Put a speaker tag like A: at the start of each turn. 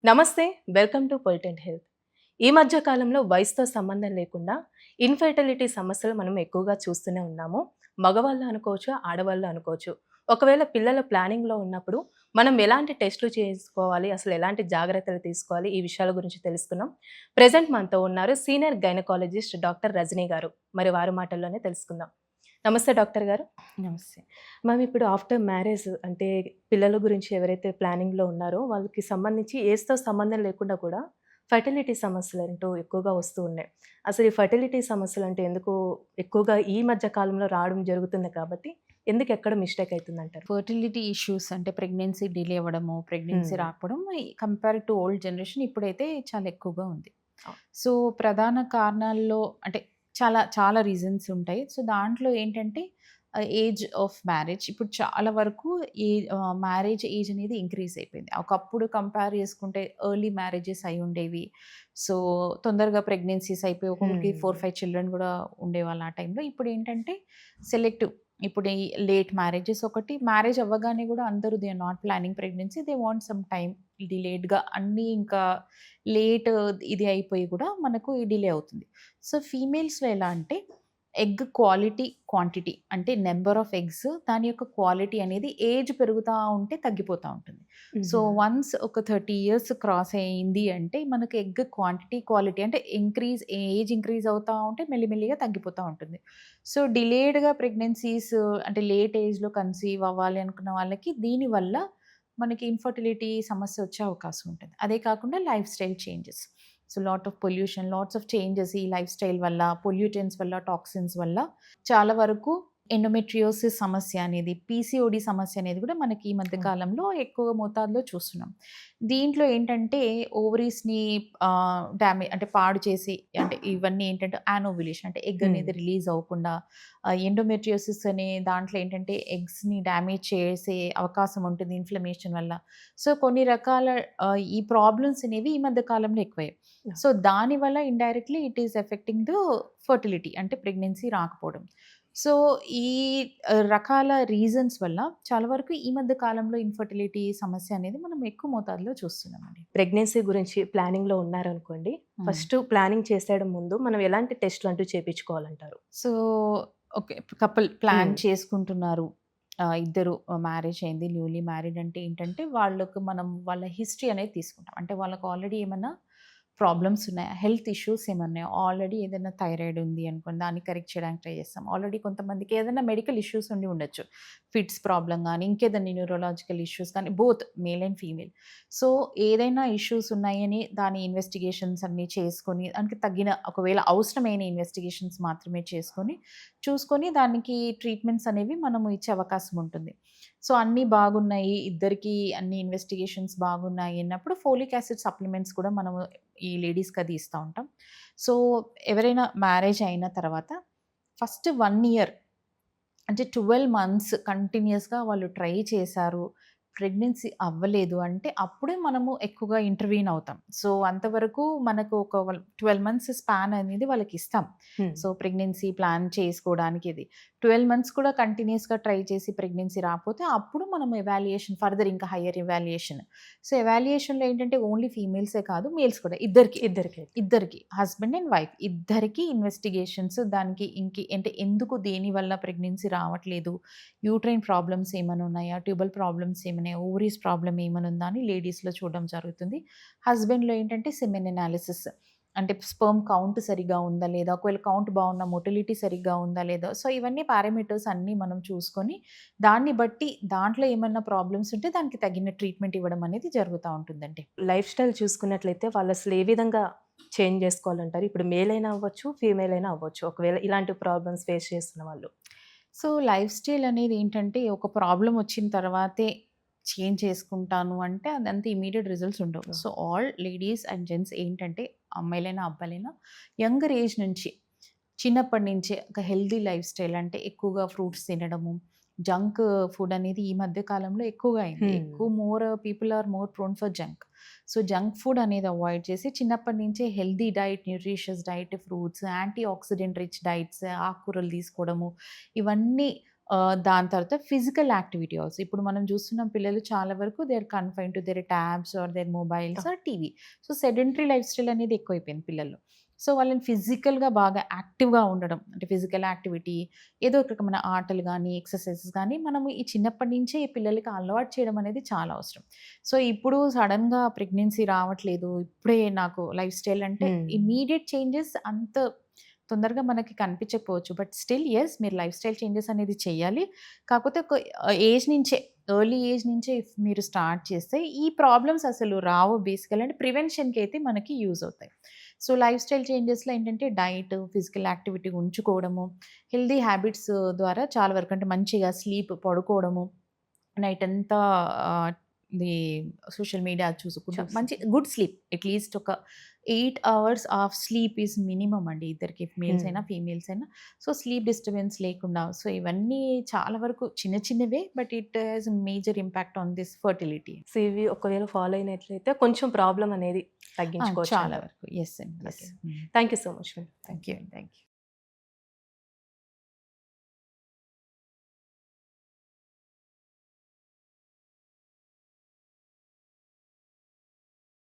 A: నమస్తే. Welcome to పొలిటెంట్ health. ఈ మధ్య కాలంలో వయసుతో సంబంధం లేకుండా ఇన్‌ఫెర్టిలిటీ సమస్యలు మనం ఎక్కువగా చూస్తూనే ఉన్నాము. మగవాళ్ళు అనుకోవచ్చు, ఆడవాళ్ళు అనుకోవచ్చు. ఒకవేళ పిల్లల ప్లానింగ్‌లో ఉన్నప్పుడు మనం ఎలాంటి టెస్టులు చేసుకోవాలి, అసలు ఎలాంటి జాగ్రత్తలు తీసుకోవాలి, ఈ విషయాల గురించి తెలుసుకుందాం. ప్రెజెంట్ మనతో ఉన్నారు సీనియర్ గైనకాలజిస్ట్ డాక్టర్ రజనీ గారు. మరి వారి మాటల్లోనే తెలుసుకుందాం. నమస్తే డాక్టర్ గారు.
B: నమస్తే.
A: మ్యామ్, ఇప్పుడు ఆఫ్టర్ మ్యారేజ్ అంటే పిల్లల గురించి ఎవరైతే ప్లానింగ్‌లో ఉన్నారో వాళ్ళకి సంబంధించి ఏజ్‌తో సంబంధం లేకుండా కూడా ఫెర్టిలిటీ సమస్యలంటూ ఎక్కువగా వస్తూ ఉన్నాయి. అసలు ఈ ఫెర్టిలిటీ సమస్యలంటే ఎందుకు ఎక్కువగా ఈ మధ్య కాలంలో రావడం జరుగుతుంది కాబట్టి ఎందుకు ఎక్కడ మిస్టేక్ అయితుందంటారు?
B: ఫర్టిలిటీ ఇష్యూస్ అంటే ప్రెగ్నెన్సీ డిలే అవ్వడము, ప్రెగ్నెన్సీ
A: హ్మ్.
B: రాకపోవడం కంపేర్ టు ఓల్డ్ జనరేషన్ ఇప్పుడైతే చాలా ఎక్కువగా ఉంది.
A: అవును.
B: సో, ప్రధాన కారణాల్లో అంటే చాలా చాలా రీజన్స్ ఉంటాయి. సో, దాంట్లో ఏంటంటే ఏజ్ ఆఫ్ మ్యారేజ్ ఇప్పుడు చాలా వరకు మ్యారేజ్ ఏజ్ అనేది ఇంక్రీజ్ అయిపోయింది. ఒకప్పుడు కంపేర్ చేసుకుంటే ఎర్లీ మ్యారేజెస్ అయ్యుండేవి. సో, తొందరగా ప్రెగ్నెన్సీస్ అయిపోయి ఒక్కొక్కరికి
A: హ్మ్.
B: 4, 5 చిల్డ్రన్ గూడా ఉండేవాళ్ళు ఆ టైంలో. ఇప్పుడేంటంటే సెలెక్టివ్ ఇప్పుడు ఈ లేట్ మ్యారేజెస్ ఒకటి, మ్యారేజ్ అవ్వగానే గూడా అందరూ they are not planning pregnancy. They want some time డిలేడ్‌గా అన్నీ ఇంకా లేట్ ఇది అయిపోయి గూడా మనకు ఈ డిలే అవుతుంది. సో, ఫీమేల్స్‌లో ఎలా అంటే ఎగ్ క్వాలిటీ, క్వాంటిటీ అంటే నంబర్ ఆఫ్ ఎగ్స్ దాని యొక్క క్వాలిటీ అనేది ఏజ్ పెరుగుతా ఉంటే తగ్గిపోతా ఉంటుంది. సో,
A: హుహు.
B: వన్స్ ఒక 30 ఇయర్స్ క్రాస్ అయింది అంటే మనకు ఎగ్ క్వాంటిటీ, క్వాలిటీ అంటే ఏజ్ ఇంక్రీజ్ అవుతా ఉంటే మెల్లిమెల్లిగా తగ్గిపోతా ఉంటుంది. సో, డిలేడ్‌గా ప్రెగ్నెన్సీస్ అంటే లేట్ ఏజ్‌లో కన్సీవ్ అవ్వాలి అనుకున్న వాళ్ళకి దీనివల్ల మనకి ఇన్‌ఫర్టిలిటీ సమస్య వచ్చే అవకాశం ఉంటుంది. అదే కాకుండా life style changes. So, lot of pollution, lots of changes ఈ లైఫ్ స్టైల్ వల్ల, పొల్యూటెంట్స్ వల్ల, టాక్సిన్స్ వల్ల చాలా వరకు ఎండోమెట్రియోసిస్ సమస్య అనేది, పీసీఓడీ సమస్య అనేది కూడా మనకి ఈ మధ్య
A: అవును.
B: కాలంలో ఎక్కువ మోతాదులో చూస్తున్నాం. దీంట్లో ఏంటంటే ఓవరీస్‌ని అంటే పాడు చేసి అంటే ఇవన్నీ ఏంటంటే యానోవ్యులేషన్ అంటే ఎగ్
A: హ్మ్.
B: అనేది రిలీజ్ అవ్వకుండా ఎండోమెట్రియోసిస్ అనే దాంట్లో ఏంటంటే ఎగ్స్‌ని డ్యామేజ్ చేసే అవకాశం ఉంటుంది ఇన్‌ఫ్లమేషన్ వల్ల. సో, కొన్ని రకాల ఈ ప్రాబ్లమ్స్ అనేవి ఈ మధ్య కాలంలో ఎక్కువయ్యాయి.
A: యాహ్!
B: సో, దానివల్ల indirectly it is affecting the fertility అంటే ప్రెగ్నెన్సీ రాకపోవడం. సో, ఈ రకాల రీజన్స్ వల్ల చాలా వరకు ఈ మధ్య కాలంలో ఇన్‌ఫర్టిలిటీ సమస్య అనేది మనం ఎక్కువ మోతాదులో చూస్తున్నామండి.
A: ప్రెగ్నెన్సీ గురించి ప్లానింగ్‌లో ఉన్నారనుకోండి.
B: హ్మ్.
A: ఫస్ట్ ప్లానింగ్ చేసేయడం ముందు మనం ఎలాంటి టెస్ట్‌లంటూ చేపించుకోవాలంటారు?
B: So, okay. Couple plan
A: hmm.
B: చేసుకుంటున్నారు. ఇద్దరు మ్యారేజ్ అయింది. న్యూలీ మ్యారీడ్ అంటే ఏంటంటే, వాళ్ళకి మనం వాళ్ళ హిస్టరీ అనేది తీసుకుంటాం. అంటే వాళ్ళకి ఆల్రెడీ ఏమన్నా ప్రాబ్లమ్స్ ఉన్నాయా? హెల్త్ ఇష్యూస్ ఏమన్నాయా? ఆల్రెడీ ఏదైనా థైరాయిడ్ ఉంది అనుకోండి, దాన్ని కరెక్ట్ చేయడానికి ట్రై చేస్తాం. ఆల్రెడీ కొంతమందికి ఏదైనా మెడికల్ ఇష్యూస్ ఉండి ఉండొచ్చు. ఫిట్స్ ప్రాబ్లమ్ గానీ, ఇంకేదైనా న్యూరోలాజికల్ ఇష్యూస్ కానీ, both male and female. So, ఏదైనా ఇష్యూస్ ఉన్నాయని దాని ఇన్వెస్టిగేషన్స్ అన్నీ చేసుకొని, దానికి తగ్గిన ఒకవేళ అవసరమైన ఇన్వెస్టిగేషన్స్ మాత్రమే చేసుకొని, చూసుకొని దానికి ట్రీట్మెంట్స్ అనేవి మనము ఇచ్చే అవకాశం ఉంటుంది. సో, అన్నీ బాగున్నాయి, ఇద్దరికీ అన్ని ఇన్వెస్టిగేషన్స్ బాగున్నాయి అన్నప్పుడు ఫోలిక్ యాసిడ్ సప్లిమెంట్స్ కూడా మనము ఈ లేడీస్‌కి అది ఇస్తా ఉంటాం. సో, ఎవరైనా మ్యారేజ్ అయిన తర్వాత ఫస్ట్ 1 ఇయర్ అంటే 12 మంత్స్ కంటిన్యూయస్‌గా వాళ్ళు ట్రై చేశారు. ప్రెగ్నెన్సీ అవ్వలేదు అంటే అప్పుడే మనము ఎక్కువగా ఇంటర్వీన్ అవుతాం. సో, అంతవరకు మనకు ఒక 12 మంత్స్ స్పాన్ అనేది వాళ్ళకిస్తాం.
A: హ్మ్.
B: సో, ప్రెగ్నెన్సీ ప్లాన్ చేసుకోవడానికి ఇది. 12 మంత్స్ కూడా కంటిన్యూయస్‌గా ట్రై చేసి ప్రెగ్నెన్సీ రాకపోతే అప్పుడు మనం ఎవాల్యుయేషన్ ఫర్దర్ ఇంకా హైయర్ ఎవాల్యుయేషన్. సో, ఎవాల్యుయేషన్‌లో ఏంటంటే ఓన్లీ ఫీమేల్సే కాదు మేల్స్ కూడా ఇద్దరికీ.
A: ఇద్దరికైతే.
B: ఇద్దరికి. హస్బెండ్ అండ్ వైఫ్ ఇద్దరికీ ఇన్వెస్టిగేషన్స్ దానికి అంటే ఎందుకు దేనివల్ల ప్రెగ్నెన్సీ రావట్లేదు, యూట్రైన్ ప్రాబ్లమ్స్ ఏమైనా ఉన్నాయా, ట్యూబల్ ప్రాబ్లమ్స్ ఏమన్నాయా, ఓవరీస్ ప్రాబ్లమ్ ఏమైనా ఉందా అని లేడీస్‌లో చూడడం జరుగుతుంది. హస్బెండ్‌లో ఏంటంటే సెమెన్ అనాలిసిస్ అంటే స్పెర్మ్ కౌంట్ సరిగ్గా ఉందా లేదా, ఒకవేళ కౌంట్ బాగున్నా మొటిలిటీ సరిగ్గా ఉందా లేదా. సో, ఇవన్నీ పారామీటర్స్ అన్నీ మనం చూసుకొని దాన్ని బట్టి దాంట్లో ఏమన్నా ప్రాబ్లమ్స్ ఉంటే దానికి తగిన ట్రీట్మెంట్ ఇవ్వడం అనేది జరుగుతా ఉంటుందండి.
A: లైఫ్ స్టైల్ చూసుకున్నట్లయితే వాళ్ళసలు ఏ విధంగా చేంజ్ జేసుకోవాలంటారు? ఇప్పుడు మేల్ అయినా అవ్వచ్చు, ఫీమేల్ అయినా అవ్వచ్చు. ఒకవేళ ఇలాంటి ప్రాబ్లమ్స్ ఫేస్ చేస్తున్న వాళ్ళు.
B: సో, లైఫ్ స్టైల్ అనేది ఏంటంటే, ఒక ప్రాబ్లమ్ వచ్చిన తర్వాతే చేంజ్ చేసుకుంటాను అంటే, అదంత ఇమ్మీడియేట్ రిజల్ట్స్ ఉండవు.
A: Oh!
B: So, all ladies and gents ఏంటంటే, అమ్మాయిలైనా, అబ్బాయిలైనా యంగర్ ఏజ్ నుంచి, చిన్నప్పటి నుంచే ఒక హెల్తీ లైఫ్ స్టైల్ అంటే ఎక్కువగా ఫ్రూట్స్ తినడము, జంక్ ఫుడ్ అనేది ఈ మధ్య కాలంలో ఎక్కువగా అయింది.
A: Hmm.
B: People are more prone for junk. So, junk food అనేది అవాయిడ్ చేసి చిన్నప్పటి నుంచే healthy diet, nutritious diet, fruits, antioxidant rich diets, ఆకుకూరలు తీసుకోవడము, ఇవన్నీ దాని తర్వాత ఫిజికల్ యాక్టివిటీ ఆల్సో. ఇప్పుడు మనం చూస్తున్నాం పిల్లలు చాలా వరకు they are confined to their tabs or their mobiles or TV. So, sedentary lifestyle అనేది ఎక్కువైపోయింది పిల్లల్లో. సో, వాళ్ళని ఫిజికల్‌గా బాగా యాక్టివ్‌గా ఉండడం అంటే ఫిజికల్ యాక్టివిటీ ఏదో ఒక రకమైన ఆటలు గానీ, ఎక్సర్‌సైజెస్ గానీ మనము ఈ చిన్నప్పటి నుంచే ఈ పిల్లలకి అలవాటు చేయడం అనేది చాలా అవసరం. సో, ఇప్పుడు సడెన్‌గా ప్రెగ్నెన్సీ రావట్లేదు. ఇప్పుడే నాకు లైఫ్ స్టైల్ అంటే
A: హ్మ్.
B: ఇమ్మీడియేట్ చేంజెస్ అంత తొందరగా మనకి కనిపించకపోవచ్చు. బట్ స్టిల్ యెస్ మీరు లైఫ్ స్టైల్ చేంజెస్ అనేది చేయాలి. కాకపోతే ఒక ఏజ్ నుంచే ఎర్లీ ఏజ్ నుంచే ఇఫ్ మీరు స్టార్ట్ చేస్తే ఈ ప్రాబ్లమ్స్ అసలు రావు బేసికల్ అంటే ప్రివెన్షన్‌కి అయితే మనకి యూజ్ అవుతాయి. సో, లైఫ్ స్టైల్ చేంజెస్‌లో ఏంటంటే డైట్, ఫిజికల్ యాక్టివిటీ ఉంచుకోవడము, హెల్తీ హ్యాబిట్స్ ద్వారా చాలా వరకు అంటే మంచిగా స్లీప్ పడుకోవడము, నైట్ అంతా ఆహ్, ఇది సోషల్ మీడియా చూసుకుంటా మంచి గుడ్ స్లీప్ అట్‌లీస్ట్ ఒక 8 hours of sleep is minimum అండి ఇద్దరికి మేల్స్
A: హ్మ్.
B: అయినా, ఫీమేల్స్ అయినా. సో, స్లీప్ డిస్టర్బెన్స్ లేకుండా సో, ఇవన్నీ చాలా వరకు చిన్న చిన్నవే but it has major impact on this fertility.
A: So, ఇవి ఒకవేళ ఫాలో అయినట్లయితే కొంచెం ప్రాబ్లమ్ అనేది
B: చాలా
A: తగ్గించుకోవచ్చంటారు.
B: వరకు. యెస్ అండి. Yes.
A: Okay. Thank you so much.
B: Thank you. Thank you.